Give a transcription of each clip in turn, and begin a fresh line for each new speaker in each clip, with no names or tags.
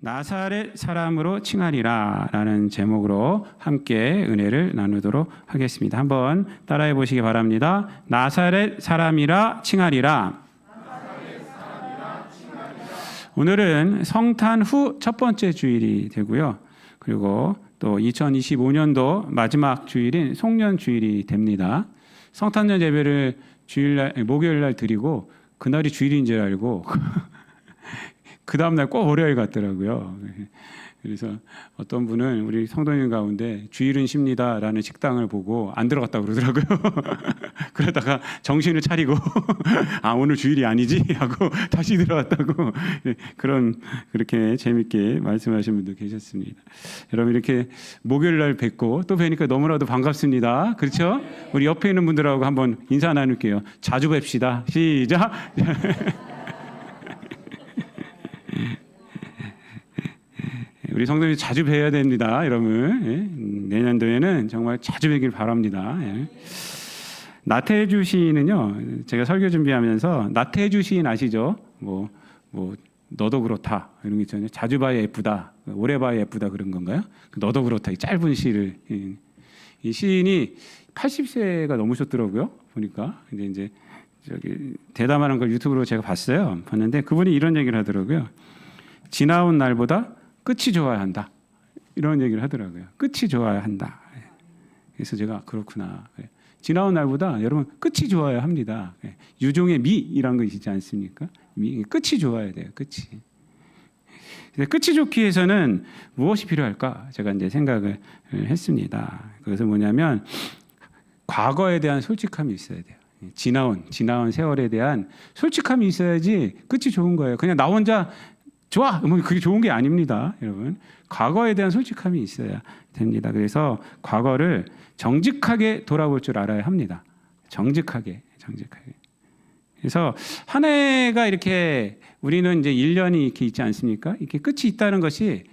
나사렛 사람으로 칭하리라 라는 제목으로 함께 은혜를 나누도록 하겠습니다. 한번 따라해 보시기 바랍니다. 나사렛 사람이라 칭하리라. 오늘은 성탄 후 첫 번째 주일이 되고요. 그리고 또 2025년도 마지막 주일인 송년 주일이 됩니다. 성탄절 예배를 목요일 날 드리고 그날이 주일인 줄 알고 그 다음날 꼭 월요일 같더라고요. 그래서 어떤 분은 우리 성도님 가운데 주일은 쉽니다라는 식당을 보고 안 들어갔다고 그러더라고요. 그러다가 정신을 차리고 아 오늘 주일이 아니지 하고 다시 들어갔다고 그렇게 재밌게 말씀하신 분도 계셨습니다. 여러분 이렇게 목요일 날 뵙고 또 뵈니까 너무나도 반갑습니다. 그렇죠? 우리 옆에 있는 분들하고 한번 인사 나눌게요. 자주 뵙시다. 시작. 우리 성도님 자주 뵈야 됩니다, 여러분. 내년도에는 정말 자주 뵈길 바랍니다. 나태주 시인은요, 제가 설교 준비하면서 나태주 시인 아시죠? 뭐 너도 그렇다 이런 거 있잖아요. 자주 봐야 예쁘다, 오래 봐야 예쁘다 그런 건가요? 너도 그렇다 이 짧은 시를 이 시인이 80세가 넘으셨더라고요. 보니까 근데 이제 저기 대담하는 걸 유튜브로 제가 봤는데 그분이 이런 얘기를 하더라고요. 지나온 날보다 끝이 좋아야 한다. 이런 얘기를 하더라고요. 끝이 좋아야 한다. 그래서 제가 그렇구나. 지나온 날보다 여러분 끝이 좋아야 합니다. 유종의 미이란 거 있지 않습니까? 끝이 좋아야 돼요. 끝이. 끝이 좋기 위해서는 무엇이 필요할까? 제가 이제 생각을 했습니다. 그것은 뭐냐면 과거에 대한 솔직함이 있어야 돼요. 지나온 세월에 대한 솔직함이 있어야지 끝이 좋은 거예요. 그냥 나 혼자 좋아! 그게 좋은 게 아닙니다, 여러분. 과거에 대한 솔직함이 있어야 됩니다. 그래서 과거를 정직하게 돌아볼 줄 알아야 합니다. 정직하게. 그래서 한 해가 이렇게 우리는 이제 1년이 이렇게 있지 않습니까? 이렇게 끝이 있다는 것이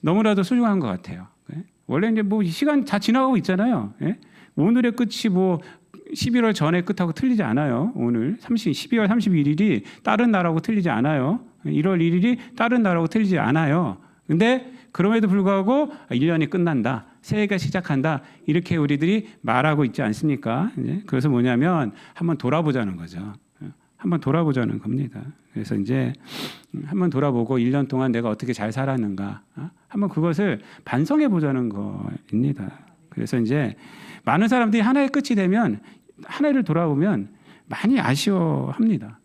너무나도 소중한 것 같아요. 원래 이제 시간 다 지나가고 있잖아요. 오늘의 끝이 11월 전에 끝하고 틀리지 않아요. 오늘 12월 31일이 다른 날하고 틀리지 않아요. 1월 1일이 다른 날하고 틀리지 않아요. 근데 그럼에도 불구하고 1년이 끝난다. 새해가 시작한다. 이렇게 우리들이 말하고 있지 않습니까? 그래서 뭐냐면 한번 돌아보자는 거죠. 한번 돌아보자는 겁니다. 그래서 이제 한번 돌아보고 1년 동안 내가 어떻게 잘 살았는가. 한번 그것을 반성해 보자는 겁니다. 그래서 이제 많은 사람들이 한 해의 끝이 되면 한 해를 돌아보면 많이 아쉬워합니다.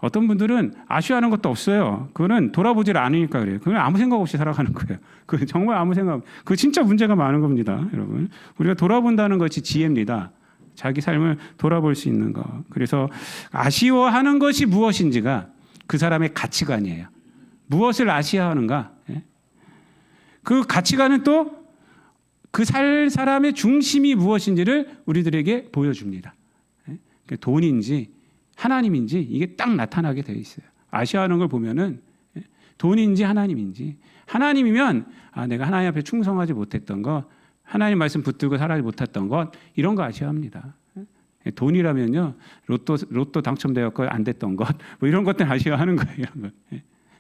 어떤 분들은 아쉬워하는 것도 없어요. 그거는 돌아보질 않으니까 그래요. 그건 아무 생각 없이 살아가는 거예요. 그 정말 아무 생각. 그 진짜 문제가 많은 겁니다, 여러분. 우리가 돌아본다는 것이 지혜입니다. 자기 삶을 돌아볼 수 있는 거. 그래서 아쉬워하는 것이 무엇인지가 그 사람의 가치관이에요. 무엇을 아쉬워하는가? 그 가치관은 또 그 살 사람의 중심이 무엇인지를 우리들에게 보여줍니다. 돈인지 하나님인지 이게 딱 나타나게 되어 있어요. 아쉬워하는 걸 보면은 돈인지 하나님인지 하나님이면 내가 하나님 앞에 충성하지 못했던 것, 하나님 말씀 붙들고 살아지 못했던 것 이런 거 아쉬워합니다. 돈이라면요 로또 당첨되었고 안 됐던 것 이런 것들 아쉬워하는 거예요. 이런 것.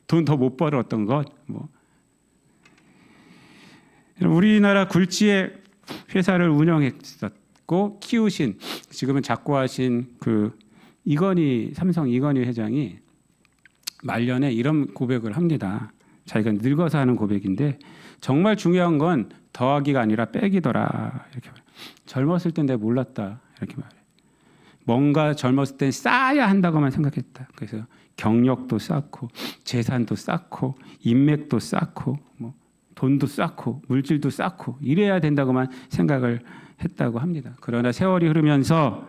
돈 더 못 벌었던 것 우리나라 굴지의 회사를 운영했었고 키우신 지금은 작고하신 삼성 이건희 회장이 말년에 이런 고백을 합니다. 자기가 늙어서 하는 고백인데 정말 중요한 건 더하기가 아니라 빼기더라. 이렇게 말해요. 젊었을 땐 내가 몰랐다. 이렇게 말해요. 뭔가 젊었을 땐 쌓아야 한다고만 생각했다. 그래서 경력도 쌓고 재산도 쌓고 인맥도 쌓고 돈도 쌓고 물질도 쌓고 이래야 된다고만 생각을 했다고 합니다. 그러나 세월이 흐르면서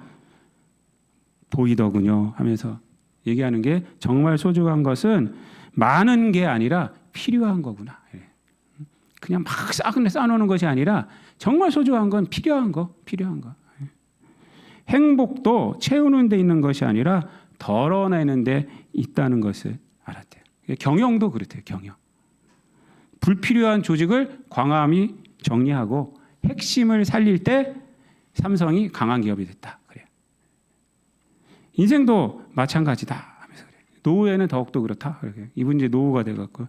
보이더군요 하면서 얘기하는 게 정말 소중한 것은 많은 게 아니라 필요한 거구나. 그냥 막 쌓아놓는 것이 아니라 정말 소중한 건 필요한 거. 행복도 채우는 데 있는 것이 아니라 덜어내는 데 있다는 것을 알았대요. 경영도 그렇대요. 경영. 불필요한 조직을 광함이 정리하고 핵심을 살릴 때 삼성이 강한 기업이 됐다. 그래요. 인생도 마찬가지다 하면서 그래요. 노후에는 더욱더 그렇다. 그렇게. 이분 이제 노후가 돼갖고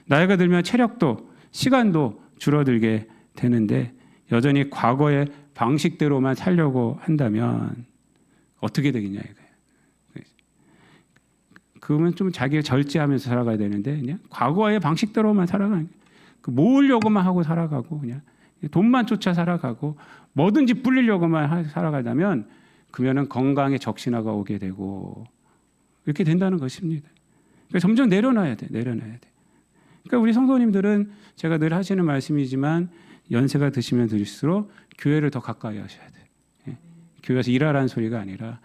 나이가 들면 체력도 시간도 줄어들게 되는데 여전히 과거의 방식대로만 살려고 한다면 어떻게 되겠냐 이거예요. 그러면 좀 자기를 절제하면서 살아가야 되는데 그냥 과거의 방식대로만 살아가는 모으려고만 하고 살아가고 그냥 돈만 쫓아 살아가고 뭐든지 불리려고만 살아가다면 그러면은 건강에 적신호가 오게 되고 이렇게 된다는 것입니다. 그러니까 점점 내려놔야 돼. 그러니까 우리 성도님들은 제가 늘 하시는 말씀이지만 연세가 드시면 들수록 교회를 더 가까이 하셔야 돼. 예. 교회에서 일하라는 소리가 아니라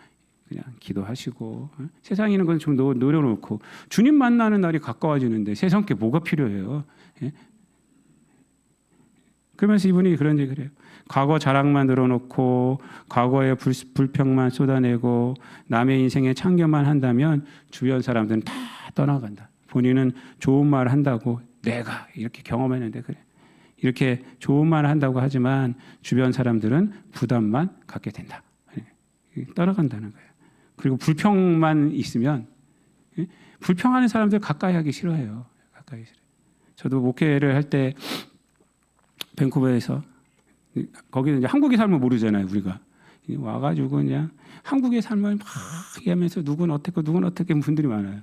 그냥 기도하시고 세상에 있는 건 좀 노려놓고 주님 만나는 날이 가까워지는데 세상 게 뭐가 필요해요? 예? 그러면서 이분이 그런 얘기를 해요. 과거 자랑만 늘어놓고 과거의 불평만 쏟아내고 남의 인생에 참견만 한다면 주변 사람들은 다 떠나간다. 본인은 좋은 말을 한다고 내가 이렇게 경험했는데 그래. 이렇게 좋은 말을 한다고 하지만 주변 사람들은 부담만 갖게 된다. 떠나간다는 거예요. 그리고 불평만 있으면 불평하는 사람들 가까이 하기 싫어해요. 가까이 싫어요. 저도 목회를 할 때 밴쿠버에서 거기는 이제 한국의 삶을 모르잖아요. 우리가 와가지고 그냥 한국의 삶을 막 얘기하면서 누군 어떻고 분들이 많아요.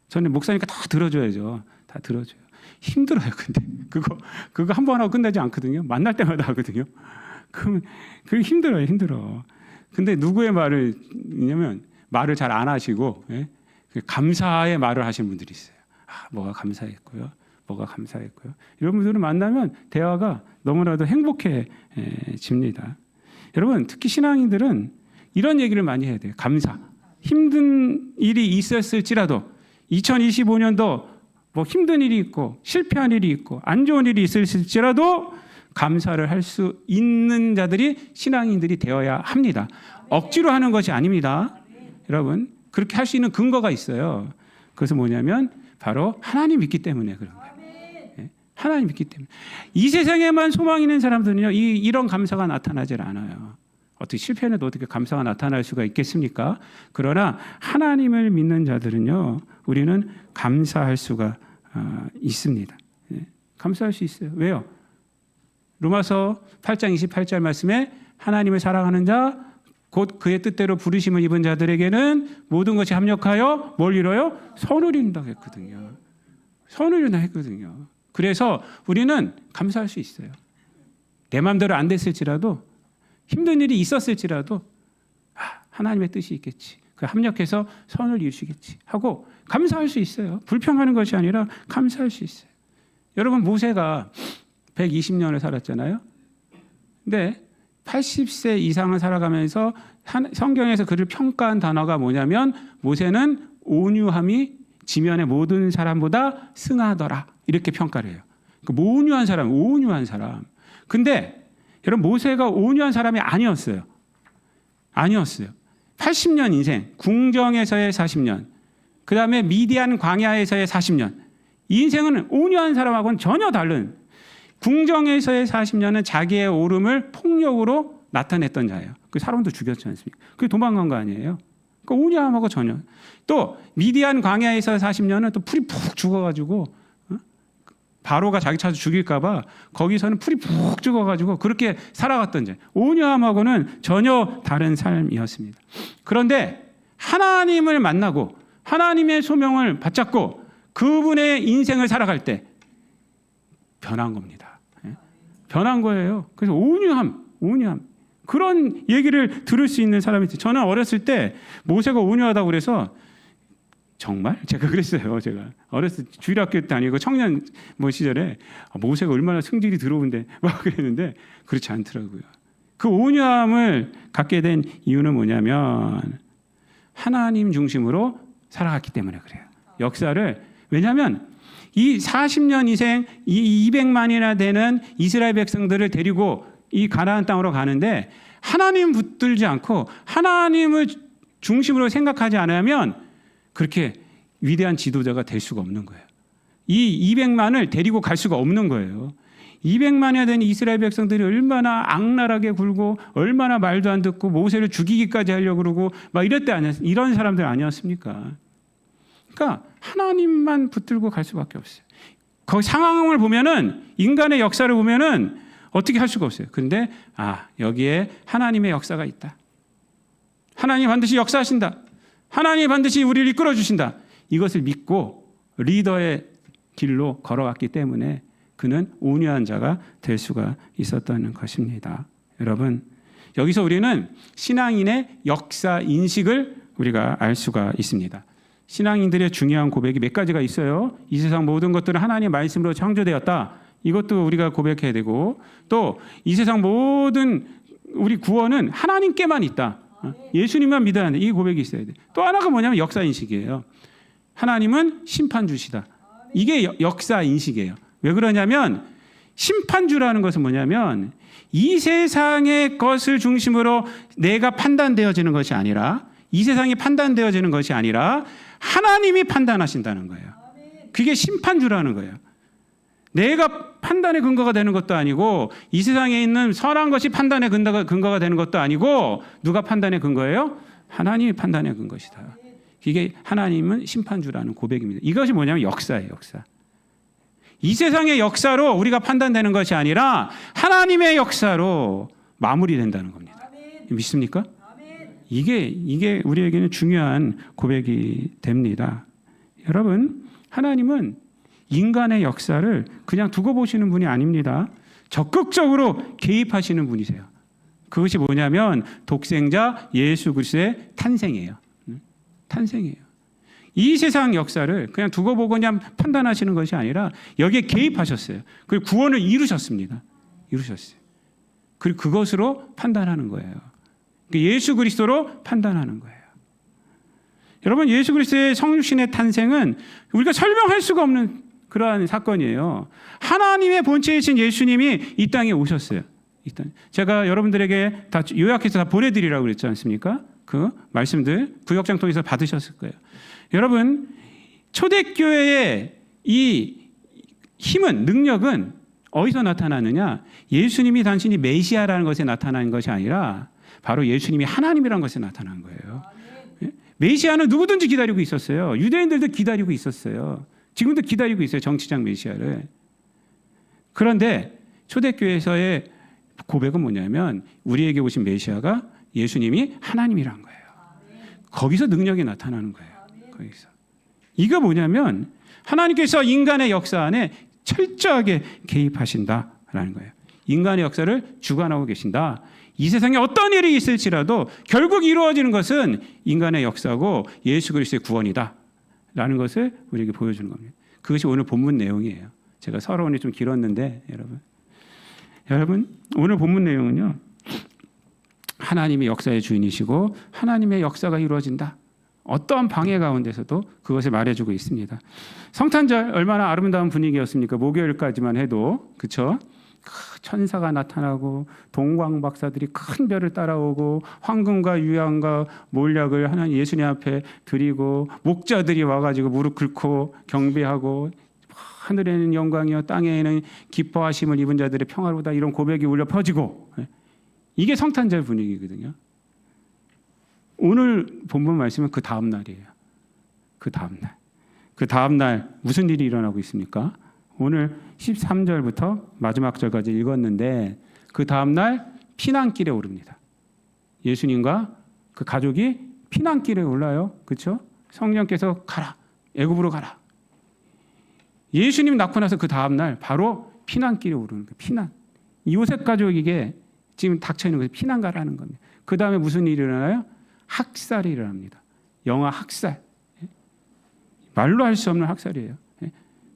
저는 목사니까 다 들어줘야죠. 다 들어줘요. 힘들어요. 근데 그거 한 번 하고 끝나지 않거든요. 만날 때마다 하거든요. 그러면 그게 힘들어. 근데 누구의 말을 잘 안 하시고 감사의 말을 하시는 분들이 있어요. 뭐가 감사했고요. 이런 분들을 만나면 대화가 너무나도 행복해집니다. 여러분 특히 신앙인들은 이런 얘기를 많이 해야 돼요. 감사. 힘든 일이 있었을지라도 2025년도 뭐 힘든 일이 있고 실패한 일이 있고 안 좋은 일이 있을지라도 감사를 할 수 있는 자들이 신앙인들이 되어야 합니다. 억지로 하는 것이 아닙니다. 여러분 그렇게 할 수 있는 근거가 있어요. 그것은 뭐냐면 바로 하나님 믿기 때문에 그런 거예요. 하나님 믿기 때문에. 이 세상에만 소망이 있는 사람들은요 이런 감사가 나타나질 않아요. 어떻게 실패는 어떻게 감사가 나타날 수가 있겠습니까? 그러나 하나님을 믿는 자들은요 우리는 감사할 수가 있습니다. 감사할 수 있어요. 왜요? 로마서 8장 28절 말씀에 하나님을 사랑하는 자 곧 그의 뜻대로 부르심을 입은 자들에게는 모든 것이 합력하여 뭘 이뤄요? 선을 이룬다고 했거든요. 선을 이룬다 했거든요. 그래서 우리는 감사할 수 있어요. 내 마음대로 안 됐을지라도 힘든 일이 있었을지라도 하나님의 뜻이 있겠지. 그 합력해서 선을 이루시겠지 하고 감사할 수 있어요. 불평하는 것이 아니라 감사할 수 있어요. 여러분 모세가 120년을 살았잖아요. 근데 80세 이상을 살아가면서 성경에서 그를 평가한 단어가 뭐냐면 모세는 온유함이 지면의 모든 사람보다 승하더라. 이렇게 평가를 해요. 온유한 사람. 근데 여러분 모세가 온유한 사람이 아니었어요. 80년 인생, 궁정에서의 40년, 그 다음에 미디안 광야에서의 40년. 이 인생은 온유한 사람하고는 전혀 다른 궁정에서의 40년은 자기의 오름을 폭력으로 나타냈던 자예요. 그 사람도 죽였지 않습니까? 그게 도망간 거 아니에요? 그러니까 온유함하고 전혀. 또 미디안 광야에서 40년은 또 풀이 푹 죽어가지고 바로가 자기 찾아 죽일까 봐 거기서는 풀이 푹 죽어가지고 그렇게 살아갔던 자. 온유함하고는 전혀 다른 삶이었습니다. 그런데 하나님을 만나고 하나님의 소명을 받잡고 그분의 인생을 살아갈 때 변한 겁니다. 변한 거예요. 그래서 온유함. 그런 얘기를 들을 수 있는 사람이 있어요. 저는 어렸을 때 모세가 온유하다고 그래서 정말? 제가 그랬어요. 제가 어렸을 때 주일학교 때 아니고 청년 시절에 모세가 얼마나 성질이 더러운데 막 그랬는데 그렇지 않더라고요. 그 온유함을 갖게 된 이유는 뭐냐면 하나님 중심으로 살아갔기 때문에 그래요. 역사를. 왜냐하면 이 40년 인생 이 200만이나 되는 이스라엘 백성들을 데리고 이 가나안 땅으로 가는데 하나님 붙들지 않고 하나님을 중심으로 생각하지 않으면 그렇게 위대한 지도자가 될 수가 없는 거예요. 이 200만을 데리고 갈 수가 없는 거예요. 200만이나 되는 이스라엘 백성들이 얼마나 악랄하게 굴고 얼마나 말도 안 듣고 모세를 죽이기까지 하려고 그러고 막 이런 사람들 아니었습니까? 그러니까 하나님만 붙들고 갈 수밖에 없어요. 그 상황을 보면은, 인간의 역사를 보면은 어떻게 할 수가 없어요. 근데 여기에 하나님의 역사가 있다. 하나님 반드시 역사하신다. 하나님 반드시 우리를 이끌어 주신다. 이것을 믿고 리더의 길로 걸어왔기 때문에 그는 온유한 자가 될 수가 있었다는 것입니다. 여러분, 여기서 우리는 신앙인의 역사 인식을 우리가 알 수가 있습니다. 신앙인들의 중요한 고백이 몇 가지가 있어요. 이 세상 모든 것들은 하나님의 말씀으로 창조되었다. 이것도 우리가 고백해야 되고, 또 이 세상 모든 우리 구원은 하나님께만 있다. 예수님만 믿어야 한다. 이 고백이 있어야 돼. 또 하나가 뭐냐면 역사 인식이에요. 하나님은 심판주시다. 이게 역사 인식이에요. 왜 그러냐면, 심판주라는 것은 뭐냐면 이 세상의 것을 중심으로 내가 판단되어지는 것이 아니라, 이 세상이 판단되어지는 것이 아니라 하나님이 판단하신다는 거예요. 그게 심판주라는 거예요. 내가 판단의 근거가 되는 것도 아니고, 이 세상에 있는 선한 것이 판단의 근거가 되는 것도 아니고, 누가 판단의 근거예요? 하나님이 판단의 근거시다. 이게 하나님은 심판주라는 고백입니다. 이것이 뭐냐면 역사예요. 역사. 이 세상의 역사로 우리가 판단되는 것이 아니라 하나님의 역사로 마무리된다는 겁니다. 믿습니까? 이게 우리에게는 중요한 고백이 됩니다. 여러분, 하나님은 인간의 역사를 그냥 두고 보시는 분이 아닙니다. 적극적으로 개입하시는 분이세요. 그것이 뭐냐면 독생자 예수 그리스도의 탄생이에요. 탄생이에요. 이 세상 역사를 그냥 두고 보고 그냥 판단하시는 것이 아니라 여기에 개입하셨어요. 그리고 구원을 이루셨습니다. 이루셨어요. 그리고 그것으로 판단하는 거예요. 예수 그리스도로 판단하는 거예요. 여러분, 예수 그리스도의 성육신의 탄생은 우리가 설명할 수가 없는 그러한 사건이에요. 하나님의 본체이신 예수님이 이 땅에 오셨어요. 제가 여러분들에게 다 요약해서 다 보내드리라고 그랬지 않습니까? 그 말씀들 구역장 통해서 받으셨을 거예요. 여러분, 초대교회의 이 힘은, 능력은 어디서 나타나느냐? 예수님이 단순히 메시아라는 것에 나타나는 것이 아니라 바로 예수님이 하나님이라는 것에 나타난 거예요. 메시아는 누구든지 기다리고 있었어요. 유대인들도 기다리고 있었어요. 지금도 기다리고 있어요. 정치적 메시아를. 그런데 초대교회에서의 고백은 뭐냐면 우리에게 오신 메시아가 예수님이 하나님이란 거예요. 거기서 능력이 나타나는 거예요. 거기서. 이거 뭐냐면 하나님께서 인간의 역사 안에 철저하게 개입하신다라는 거예요. 인간의 역사를 주관하고 계신다. 이 세상에 어떤 일이 있을지라도 결국 이루어지는 것은 인간의 역사고 예수 그리스도의 구원이다라는 것을 우리에게 보여주는 겁니다. 그것이 오늘 본문 내용이에요. 제가 서론이 좀 길었는데 여러분 오늘 본문 내용은요. 하나님이 역사의 주인이시고 하나님의 역사가 이루어진다. 어떠한 방해 가운데서도 그것을 말해주고 있습니다. 성탄절 얼마나 아름다운 분위기였습니까? 목요일까지만 해도 그렇죠? 천사가 나타나고 동방 박사들이 큰 별을 따라오고 황금과 유향과 몰약을 하나님 예수님 앞에 드리고 목자들이 와가지고 무릎 꿇고 경배하고 하늘에는 영광이요 땅에는 기뻐하심을 입은 자들의 평화로다 이런 고백이 울려 퍼지고 이게 성탄절 분위기거든요. 오늘 본문 말씀은 그 다음 날이에요. 그 다음 날 무슨 일이 일어나고 있습니까? 오늘 13절부터 마지막 절까지 읽었는데 그 다음 날 피난길에 오릅니다. 예수님과 그 가족이 피난길에 올라요. 그렇죠? 성령께서 가라. 애굽으로 가라. 예수님 낳고 나서 그 다음 날 바로 피난길에 오르는 거예요. 피난. 요셉 가족에게 지금 닥쳐 있는 거예요. 피난 가라는 겁니다. 그 다음에 무슨 일이 일어나요? 학살이 일어납니다. 영아 학살. 말로 할 수 없는 학살이에요.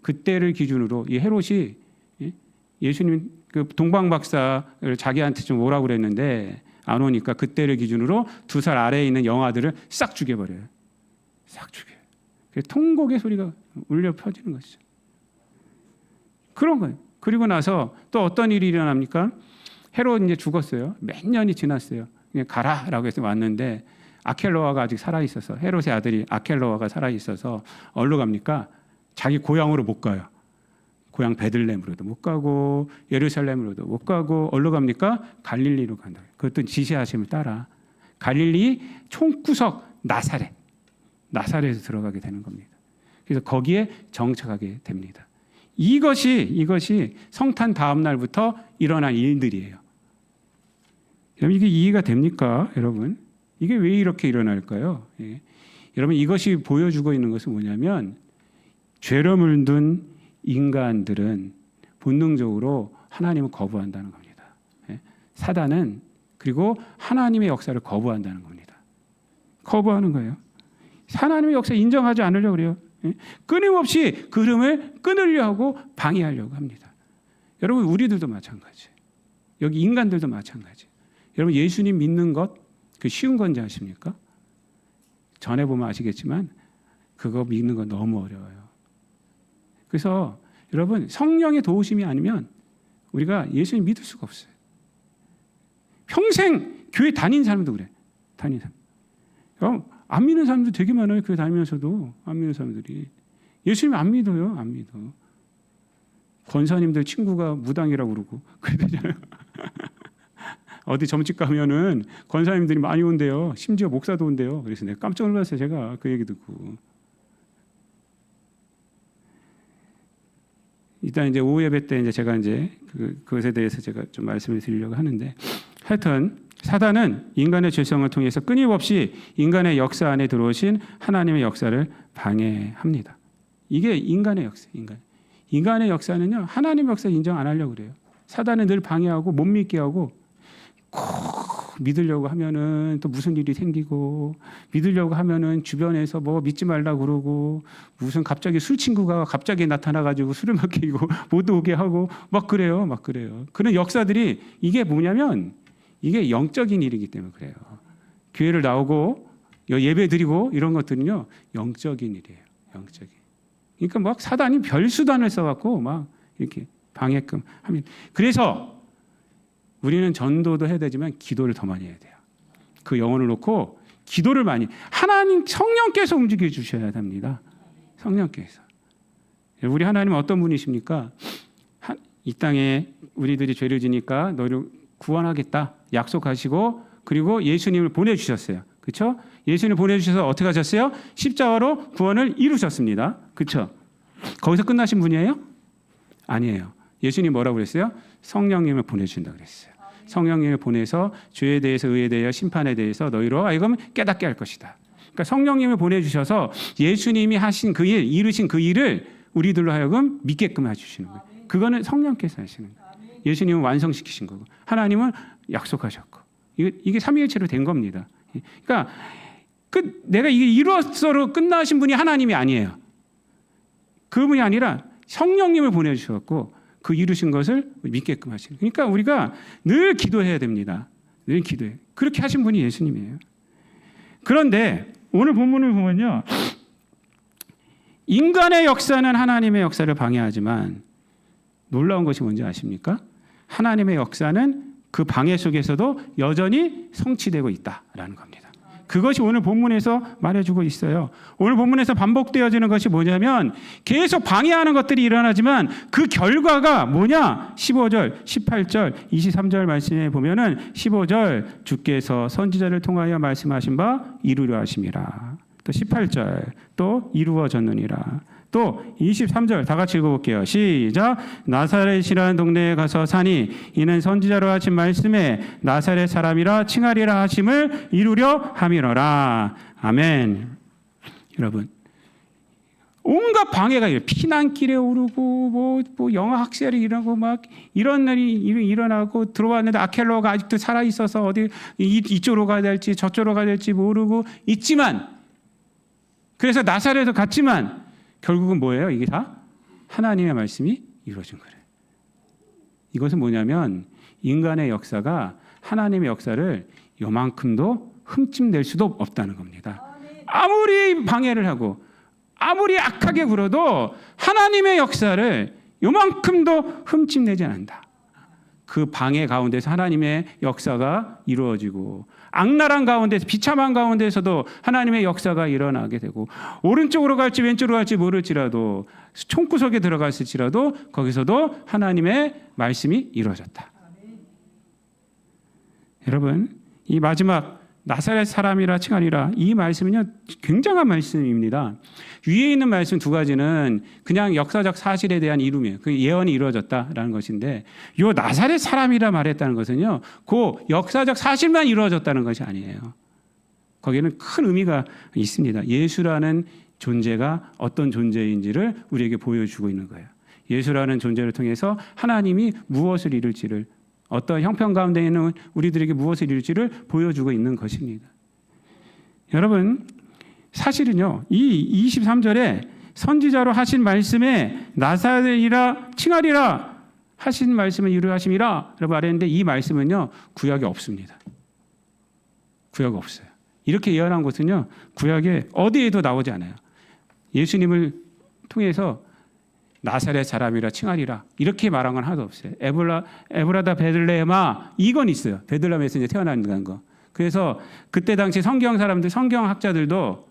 그때를 기준으로 이 헤롯이 예수님 그 동방 박사를 자기한테 좀 오라고 그랬는데 안 오니까 그때를 기준으로 2살 아래에 있는 영아들을 싹 죽여버려요. 싹 죽여요. 통곡의 소리가 울려 퍼지는 것이죠. 그런 거예요. 그리고 나서 또 어떤 일이 일어납니까? 헤롯 이제 죽었어요. 몇 년이 지났어요. 그냥 가라라고 해서 왔는데 아켈로아가 아직 살아 있어서 헤롯의 아들이 아켈로아가 살아 있어서 어디로 갑니까? 자기 고향으로 못 가요. 고향 베들레헴으로도 못 가고 예루살렘으로도 못 가고 어디로 갑니까? 갈릴리로 간다. 그것도 지시하심을 따라 갈릴리 총구석 나사렛에 들어가게 되는 겁니다. 그래서 거기에 정착하게 됩니다. 이것이 성탄 다음 날부터 일어난 일들이에요. 여러분 이게 이해가 됩니까, 여러분? 이게 왜 이렇게 일어날까요? 예. 여러분 이것이 보여주고 있는 것은 뭐냐면 죄로 물든 인간들은 본능적으로 하나님을 거부한다는 겁니다. 예. 사단은 그리고 하나님의 역사를 거부한다는 겁니다. 거부하는 거예요. 하나님의 역사 인정하지 않으려고 그래요. 예. 끊임없이 그 흐름을 끊으려 하고 방해하려고 합니다. 여러분 우리들도 마찬가지. 여기 인간들도 마찬가지. 여러분 예수님 믿는 것 그 쉬운 건지 아십니까? 전에 보면 아시겠지만 그거 믿는 거 너무 어려워요. 그래서 여러분 성령의 도우심이 아니면 우리가 예수님 믿을 수가 없어요. 평생 교회 다닌 사람도 그래. 다닌 사람. 안 믿는 사람도 되게 많아요. 교회 다니면서도 안 믿는 사람들이. 예수님 안 믿어요. 안 믿어. 권사님들 친구가 무당이라고 그러고 그러잖아요. 어디 점집 가면은 권사님들이 많이 온대요. 심지어 목사도 온대요. 그래서 내가 깜짝 놀랐어요. 제가 그 얘기 듣고. 일단 이제 오후 예배 때 이제 제가 이제 그것에 대해서 제가 좀 말씀을 드리려고 하는데, 하여튼 사단은 인간의 죄성을 통해서 끊임없이 인간의 역사 안에 들어오신 하나님의 역사를 방해합니다. 이게 인간의 역사, 인간의 역사는요 하나님의 역사 인정 안 하려고 그래요. 사단은 늘 방해하고 못 믿게 하고, 꼭 믿으려고 하면은 또 무슨 일이 생기고, 믿으려고 하면은 주변에서 뭐 믿지 말라 그러고, 무슨 갑자기 술 친구가 갑자기 나타나가지고 술을 먹이고 못 오게 하고 막 그래요. 그런 역사들이 이게 뭐냐면 이게 영적인 일이기 때문에 그래요. 교회를 나오고 예배 드리고 이런 것들은요 영적인 일이에요. 영적인. 그러니까 막 사단이 별수단을 써갖고 막 이렇게 방해끔 하면, 그래서 우리는 전도도 해야 되지만 기도를 더 많이 해야 돼요. 그 영혼을 놓고 기도를 많이, 하나님 성령께서 움직여 주셔야 됩니다. 성령께서. 우리 하나님은 어떤 분이십니까? 이 땅에 우리들이 죄를 지니까 너를 구원하겠다 약속하시고, 그리고 예수님을 보내주셨어요. 그렇죠? 예수님을 보내주셔서 어떻게 하셨어요? 십자가로 구원을 이루셨습니다. 그렇죠? 거기서 끝나신 분이에요? 아니에요. 예수님 뭐라고 그랬어요? 성령님을 보내주신다고 그랬어요. 성령님을 보내서 죄에 대해서, 의에 대하여, 심판에 대해서 너희로 하여금 깨닫게 할 것이다. 그러니까 성령님을 보내주셔서 예수님이 하신 그 일, 이루신 그 일을 우리들로 하여금 믿게끔 해주시는 거예요. 그거는 성령께서 하시는 거예요. 예수님은 완성시키신 거고, 하나님은 약속하셨고, 이게 삼위일체로 된 겁니다. 그러니까 내가 이게 이루어서로 끝나신 분이 하나님이 아니에요. 그분이 아니라 성령님을 보내주셨고 그 이루신 것을 믿게끔 하시는. 그러니까 우리가 늘 기도해야 됩니다. 늘 기도해. 그렇게 하신 분이 예수님이에요. 그런데 오늘 본문을 보면요, 인간의 역사는 하나님의 역사를 방해하지만 놀라운 것이 뭔지 아십니까? 하나님의 역사는 그 방해 속에서도 여전히 성취되고 있다라는 겁니다. 그것이 오늘 본문에서 말해주고 있어요. 오늘 본문에서 반복되어지는 것이 뭐냐면 계속 방해하는 것들이 일어나지만 그 결과가 뭐냐? 15절, 18절, 23절 말씀에 보면은 15절 주께서 선지자를 통하여 말씀하신 바 이루려 하심이라. 또 18절 또 이루어졌느니라. 또 23절 다 같이 읽어볼게요. 시작. 나사렛이라는 동네에 가서 사니 이는 선지자로 하신 말씀에 나사렛 사람이라 칭하리라 하심을 이루려 함이로라. 아멘. 여러분, 온갖 방해가 피난길에 오르고 뭐 영어 학살이 일어나고 막 이런 날이 일어나고 들어왔는데 아켈로가 아직도 살아 있어서 어디 이쪽으로 가야 될지 저쪽으로 가야 될지 모르고 있지만, 그래서 나사렛에 갔지만 결국은 뭐예요? 이게 다 하나님의 말씀이 이루어진 거예요. 이것은 뭐냐면 인간의 역사가 하나님의 역사를 요만큼도 흠집낼 수도 없다는 겁니다. 아무리 방해를 하고 아무리 악하게 굴어도 하나님의 역사를 요만큼도 흠집내지 않는다. 그 방해 가운데서 하나님의 역사가 이루어지고, 악랄한 가운데서, 비참한 가운데서도 하나님의 역사가 일어나게 되고, 오른쪽으로 갈지 왼쪽으로 갈지 모를지라도, 총구석에 들어갔을지라도 거기서도 하나님의 말씀이 이루어졌다. 여러분, 이 마지막 나사렛 사람이라 칭하리라. 이 말씀은요 굉장한 말씀입니다. 위에 있는 말씀 두 가지는 그냥 역사적 사실에 대한 이름이에요. 그 예언이 이루어졌다라는 것인데, 요 나사렛 사람이라 말했다는 것은요 그 역사적 사실만 이루어졌다는 것이 아니에요. 거기에는 큰 의미가 있습니다. 예수라는 존재가 어떤 존재인지를 우리에게 보여주고 있는 거예요. 예수라는 존재를 통해서 하나님이 무엇을 이룰지를, 어떤 형편 가운데 있는 우리들에게 무엇을 이룰지를 보여주고 있는 것입니다. 여러분, 사실은요 이 23절에 선지자로 하신 말씀에 나사렛이라 칭하리라 하신 말씀을 이루하심이라 라고 말했는데, 이 말씀은요 구약에 없습니다. 구약에 없어요. 이렇게 예언한 것은요 구약에 어디에도 나오지 않아요. 예수님을 통해서 나사렛 사람이라 칭하리라 이렇게 말한 건 하나도 없어요. 에브라다 베들레헴아 이건 있어요. 베들레헴에서 이제 태어난다는 거. 그래서 그때 당시 성경학자들도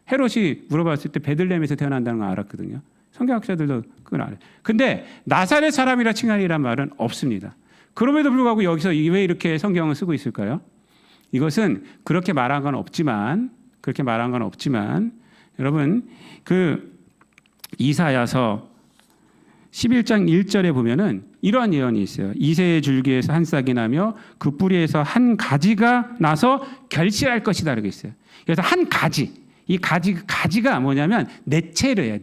헤롯이 물어봤을 때 베들레헴에서 태어난다는 걸 알았거든요. 성경학자들도 그걸 알아요. 근데 나사렛 사람이라 칭하리란 말은 없습니다. 그럼에도 불구하고 여기서 왜 이렇게 성경을 쓰고 있을까요? 이것은 그렇게 말한 건 없지만 여러분 그 이사야서 11장 1절에 보면은 이러한 예언이 있어요. 이새의 줄기에서 한 싹이 나며 그 뿌리에서 한 가지가 나서 결실할 것이다 라고 있어요. 그래서 한 가지, 이 가지가 뭐냐면 네체르예요.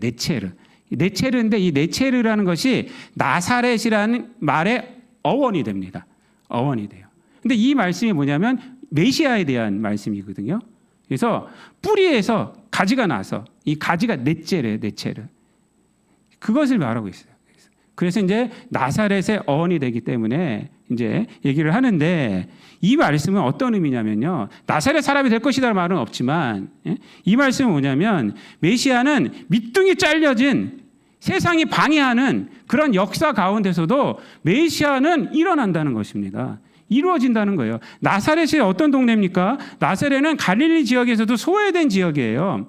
네체르인데 이 네체르라는 것이 나사렛이라는 말의 어원이 됩니다. 어원이 돼요. 근데 이 말씀이 뭐냐면 메시아에 대한 말씀이거든요. 그래서 뿌리에서 가지가 나서 이 가지가 네체르. 그것을 말하고 있어요. 그래서 이제 나사렛의 어원이 되기 때문에 이제 얘기를 하는데, 이 말씀은 어떤 의미냐면요. 나사렛 사람이 될 것이다라는 말은 없지만, 이 말씀은 뭐냐면 메시아는 밑둥이 잘려진 세상이 방해하는 그런 역사 가운데서도 메시아는 일어난다는 것입니다. 이루어진다는 거예요. 나사렛이 어떤 동네입니까? 나사렛은 갈릴리 지역에서도 소외된 지역이에요.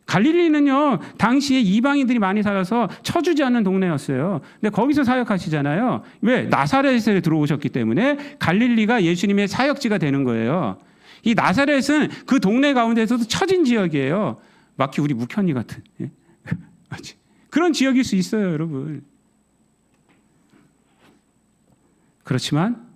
갈릴리는요 당시에 이방인들이 많이 살아서 쳐주지 않는 동네였어요. 근데 거기서 사역하시잖아요. 왜? 나사렛에 들어오셨기 때문에 갈릴리가 예수님의 사역지가 되는 거예요. 이 나사렛은 그 동네 가운데서도 처진 지역이에요. 마치 우리 묵현이 같은 그런 지역일 수 있어요, 여러분. 그렇지만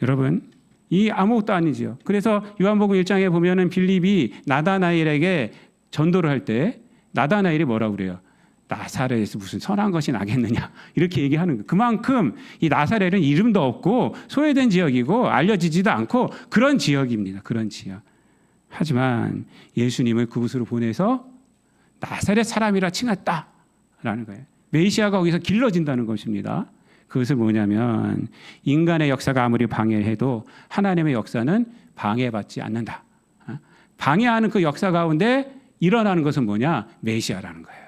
여러분, 이 아무것도 아니죠. 그래서 요한복음 1장에 보면은 빌립이 나다나엘에게 전도를 할 때 나다나엘이 뭐라고 그래요? 나사렛에서 무슨 선한 것이 나겠느냐 이렇게 얘기하는 거예요. 그만큼 이 나사렛은 이름도 없고 소외된 지역이고 알려지지도 않고 그런 지역입니다. 그런 지역. 하지만 예수님을 그곳으로 보내서 나사렛 사람이라 칭했다라는 거예요. 메시아가 거기서 길러진다는 것입니다. 그것은 뭐냐면 인간의 역사가 아무리 방해해도 하나님의 역사는 방해받지 않는다. 방해하는 그 역사 가운데 일어나는 것은 뭐냐? 메시아라는 거예요.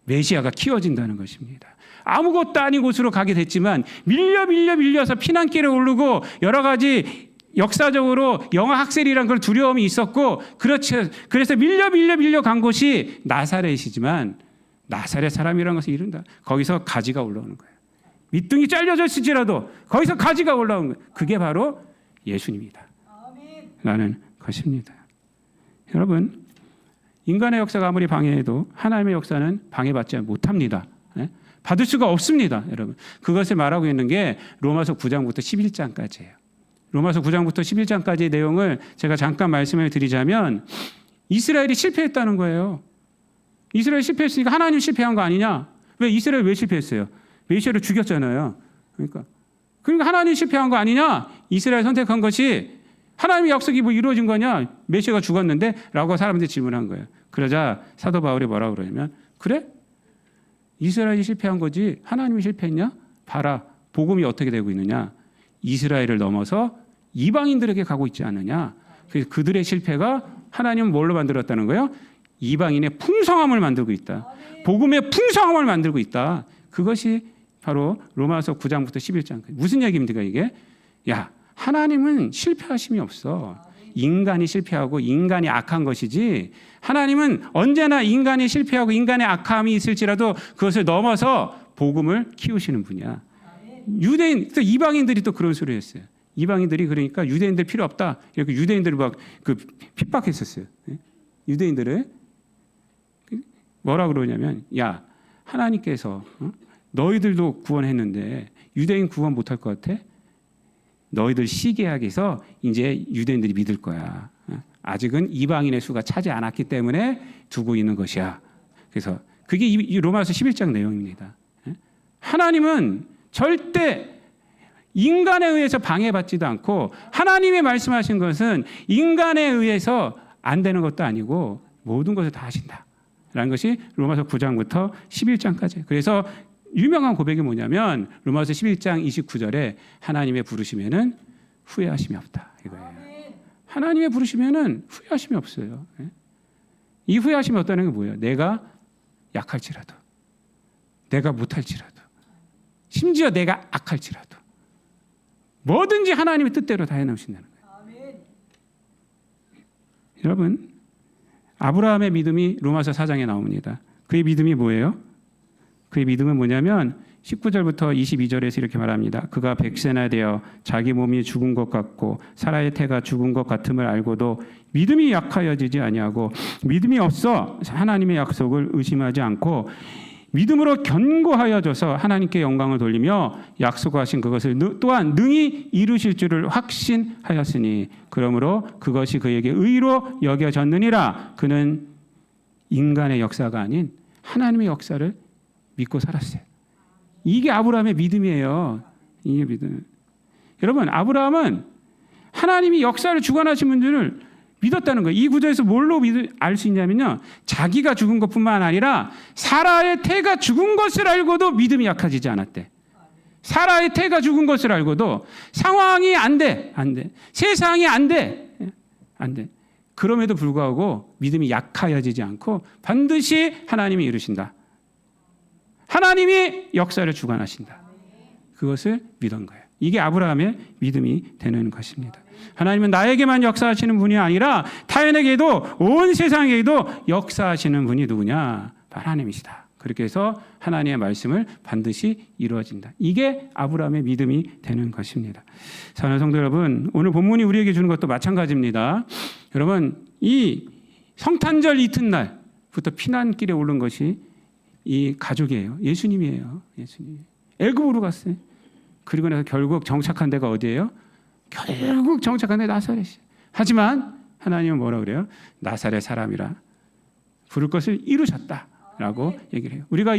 메시아가 키워진다는 것입니다. 아무것도 아닌 곳으로 가게 됐지만 밀려서 피난길에 오르고 여러 가지 역사적으로 영아학살이란 걸 두려움이 있었고, 그렇죠. 그래서 밀려 간 곳이 나사렛이지만 나사렛 사람이라는 것을 이룬다. 거기서 가지가 올라오는 거예요. 밑둥이 잘려졌을지라도 거기서 가지가 올라오는 거예요. 그게 바로 예수님이다 라는 것입니다. 여러분, 인간의 역사가 아무리 방해해도 하나님의 역사는 방해받지 못합니다. 받을 수가 없습니다. 여러분, 그것을 말하고 있는 게 로마서 9장부터 11장까지예요. 로마서 9장부터 11장까지의 내용을 제가 잠깐 말씀을 드리자면, 이스라엘이 실패했다는 거예요. 이스라엘이 실패했으니까 하나님 실패한 거 아니냐? 왜 이스라엘 왜 실패했어요? 메시아를 죽였잖아요. 그러니까 하나님 실패한 거 아니냐? 이스라엘 선택한 것이 하나님의 약속이 뭐 이루어진 거냐? 메시아가 죽었는데? 라고 사람들이 질문한 거예요. 그러자 사도 바울이 뭐라고 그러냐면, 그래? 이스라엘이 실패한 거지 하나님이 실패했냐? 봐라, 복음이 어떻게 되고 있느냐? 이스라엘을 넘어서 이방인들에게 가고 있지 않느냐? 그래서 그들의 실패가 하나님은 뭘로 만들었다는 거예요? 이방인의 풍성함을 만들고 있다. 복음의 풍성함을 만들고 있다. 그것이 바로 로마서 9장부터 11장까지. 무슨 얘기입니까 이게? 야, 하나님은 실패하심이 없어. 인간이 실패하고 인간이 악한 것이지, 하나님은 언제나 인간이 실패하고 인간의 악함이 있을지라도 그것을 넘어서 복음을 키우시는 분이야. 유대인, 또 이방인들이 또 그런 소리를 했어요. 이방인들이 그러니까 유대인들 필요 없다. 이렇게 유대인들을 막 그 핍박했었어요. 유대인들을 뭐라 그러냐면 야 하나님께서 너희들도 구원했는데 유대인 구원 못할 것 같아? 너희들 시기하게서 이제 유대인들이 믿을 거야. 아직은 이방인의 수가 차지 않았기 때문에 두고 있는 것이야. 그래서 그게 이 로마서 11장 내용입니다. 하나님은 절대 인간에 의해서 방해받지도 않고 하나님이 말씀하신 것은 인간에 의해서 안 되는 것도 아니고 모든 것을 다 하신다. 라는 것이 로마서 9장부터 11장까지. 그래서 유명한 고백이 뭐냐면 로마서 11장 29절에 하나님의 부르심에는 후회하심이 없다. 이거예요. 하나님의 부르심에는 후회하심이 없어요. 이 후회하심이 없다는 게 뭐예요? 내가 약할지라도, 내가 못할지라도, 심지어 내가 악할지라도 뭐든지 하나님의 뜻대로 다 해놓으신다는 거예요. 여러분, 아브라함의 믿음이 로마서 4장에 나옵니다. 그의 믿음이 뭐예요? 그의 믿음은 뭐냐면 19절부터 22절에서 이렇게 말합니다. 그가 100세나 되어 자기 몸이 죽은 것 같고 사라의 태가 죽은 것 같음을 알고도 믿음이 약하여지지 아니하고 믿음이 없어 하나님의 약속을 의심하지 않고 믿음으로 견고하여져서 하나님께 영광을 돌리며 약속하신 그것을 또한 능히 이루실 줄을 확신하였으니 그러므로 그것이 그에게 의로 여겨졌느니라. 그는 인간의 역사가 아닌 하나님의 역사를 믿고 살았어요. 이게 아브라함의 믿음이에요. 이게 믿음. 여러분, 아브라함은 하나님이 역사를 주관하신 분들을 믿었다는 거예요. 이 구절에서 뭘로 알 수 있냐면요. 자기가 죽은 것뿐만 아니라 사라의 태가 죽은 것을 알고도 믿음이 약해지지 않았대. 사라의 태가 죽은 것을 알고도 상황이 안 돼. 세상이 안 돼. 그럼에도 불구하고 믿음이 약하여지지 않고 반드시 하나님이 이루신다. 하나님이 역사를 주관하신다. 그것을 믿은 거예요. 이게 아브라함의 믿음이 되는 것입니다. 하나님은 나에게만 역사하시는 분이 아니라 타인에게도 온 세상에게도 역사하시는 분이 누구냐? 하나님이시다. 그렇게 해서 하나님의 말씀을 반드시 이루어진다. 이게 아브라함의 믿음이 되는 것입니다. 사랑하는 성도 여러분, 오늘 본문이 우리에게 주는 것도 마찬가지입니다. 여러분, 이 성탄절 이튿날부터 피난길에 오른 것이 이 가족이에요. 예수님이에요. 예수님. 애굽으로 갔어요. 그리고 나서 결국 정착한 데가 어디예요? 결국 정착한 데 나사렛이에요. 하지만 하나님은 뭐라 그래요? 나사렛 사람이라 부를 것을 이루셨다라고 얘기를 해요. 우리가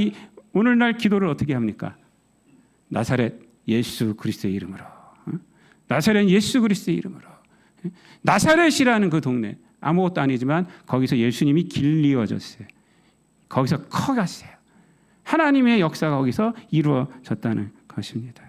오늘날 기도를 어떻게 합니까? 나사렛 예수 그리스도의 이름으로. 나사렛 예수 그리스도의 이름으로. 나사렛이라는 그 동네 아무것도 아니지만 거기서 예수님이 길리어졌어요. 거기서 커갔어요. 하나님의 역사가 거기서 이루어졌다는 것입니다.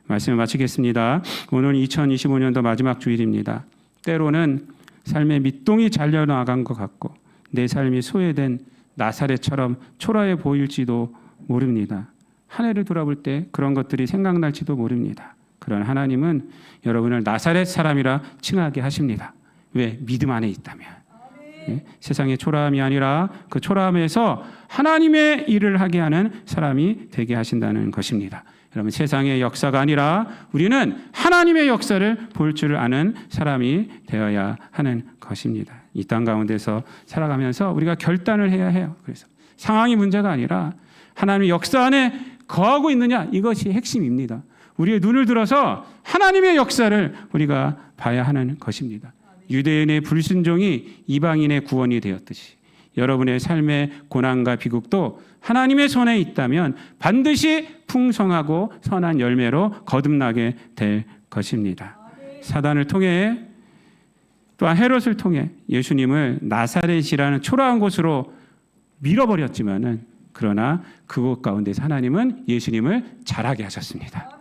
말씀을 마치겠습니다. 오늘 2025년도 마지막 주일입니다. 때로는 삶의 밑동이 잘려나간 것 같고 내 삶이 소외된 나사렛처럼 초라해 보일지도 모릅니다. 한 해를 돌아볼 때 그런 것들이 생각날지도 모릅니다. 그러나 하나님은 여러분을 나사렛 사람이라 칭하게 하십니다. 왜? 믿음 안에 있다면. 세상의 초라함이 아니라 그 초라함에서 하나님의 일을 하게 하는 사람이 되게 하신다는 것입니다. 여러분, 세상의 역사가 아니라 우리는 하나님의 역사를 볼 줄 아는 사람이 되어야 하는 것입니다. 이 땅 가운데서 살아가면서 우리가 결단을 해야 해요. 그래서 상황이 문제가 아니라 하나님의 역사 안에 거하고 있느냐, 이것이 핵심입니다. 우리의 눈을 들어서 하나님의 역사를 우리가 봐야 하는 것입니다. 유대인의 불순종이 이방인의 구원이 되었듯이 여러분의 삶의 고난과 비극도 하나님의 손에 있다면 반드시 풍성하고 선한 열매로 거듭나게 될 것입니다. 사단을 통해 또한 헤롯을 통해 예수님을 나사렛이라는 초라한 곳으로 밀어버렸지만은 그러나 그곳 가운데서 하나님은 예수님을 자라게 하셨습니다.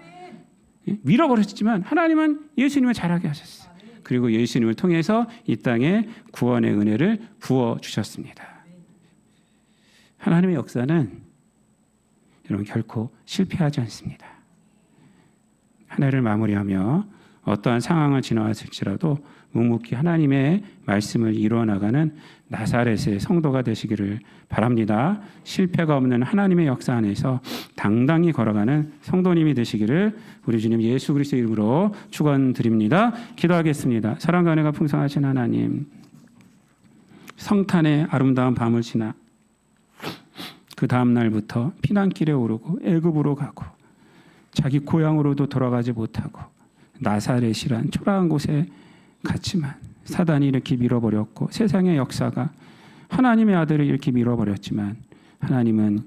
밀어버렸지만 하나님은 예수님을 자라게 하셨어요. 그리고 예수님을 통해서 이 땅에 구원의 은혜를 부어주셨습니다. 하나님의 역사는 여러분 결코 실패하지 않습니다. 한 해를 마무리하며 어떠한 상황을 지나왔을지라도 묵묵히 하나님의 말씀을 이루어나가는 나사렛의 성도가 되시기를 바랍니다. 실패가 없는 하나님의 역사 안에서 당당히 걸어가는 성도님이 되시기를 우리 주님 예수 그리스도의 이름으로 축원드립니다. 기도하겠습니다. 사랑과 은혜가 풍성하신 하나님, 성탄의 아름다운 밤을 지나 그 다음 날부터 피난길에 오르고 애굽으로 가고 자기 고향으로도 돌아가지 못하고 나사렛이란 초라한 곳에 갔지만 사단이 이렇게 밀어버렸고 세상의 역사가 하나님의 아들을 이렇게 밀어버렸지만 하나님은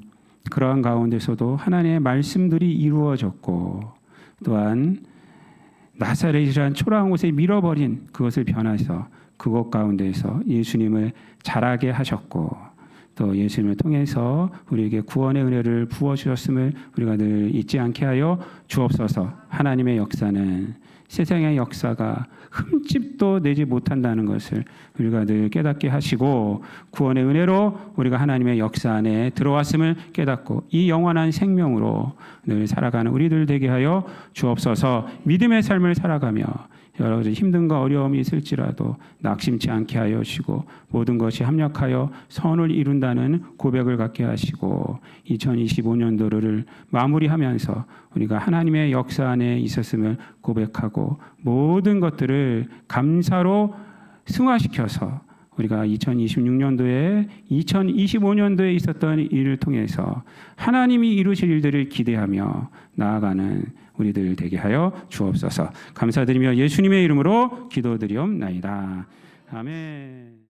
그러한 가운데서도 하나님의 말씀들이 이루어졌고 또한 나사렛이란 초라한 곳에 밀어버린 그것을 변해서 그곳 가운데에서 예수님을 자라게 하셨고 또 예수님을 통해서 우리에게 구원의 은혜를 부어주셨음을 우리가 늘 잊지 않게 하여 주옵소서. 하나님의 역사는 세상의 역사가 흠집도 내지 못한다는 것을 우리가 늘 깨닫게 하시고 구원의 은혜로 우리가 하나님의 역사 안에 들어왔음을 깨닫고 이 영원한 생명으로 늘 살아가는 우리들 되게 하여 주옵소서. 믿음의 삶을 살아가며 여러 가지 힘든과 어려움이 있을지라도 낙심치 않게 하여 주시고 모든 것이 합력하여 선을 이룬다는 고백을 갖게 하시고 2025년도를 마무리하면서 우리가 하나님의 역사 안에 있었음을 고백하고 모든 것들을 감사로 승화시켜서 우리가 2026년도에 2025년도에 있었던 일을 통해서 하나님이 이루실 일들을 기대하며 나아가는 우리들 되게 하여 주옵소서. 감사드리며 예수님의 이름으로 기도드리옵나이다. 아멘.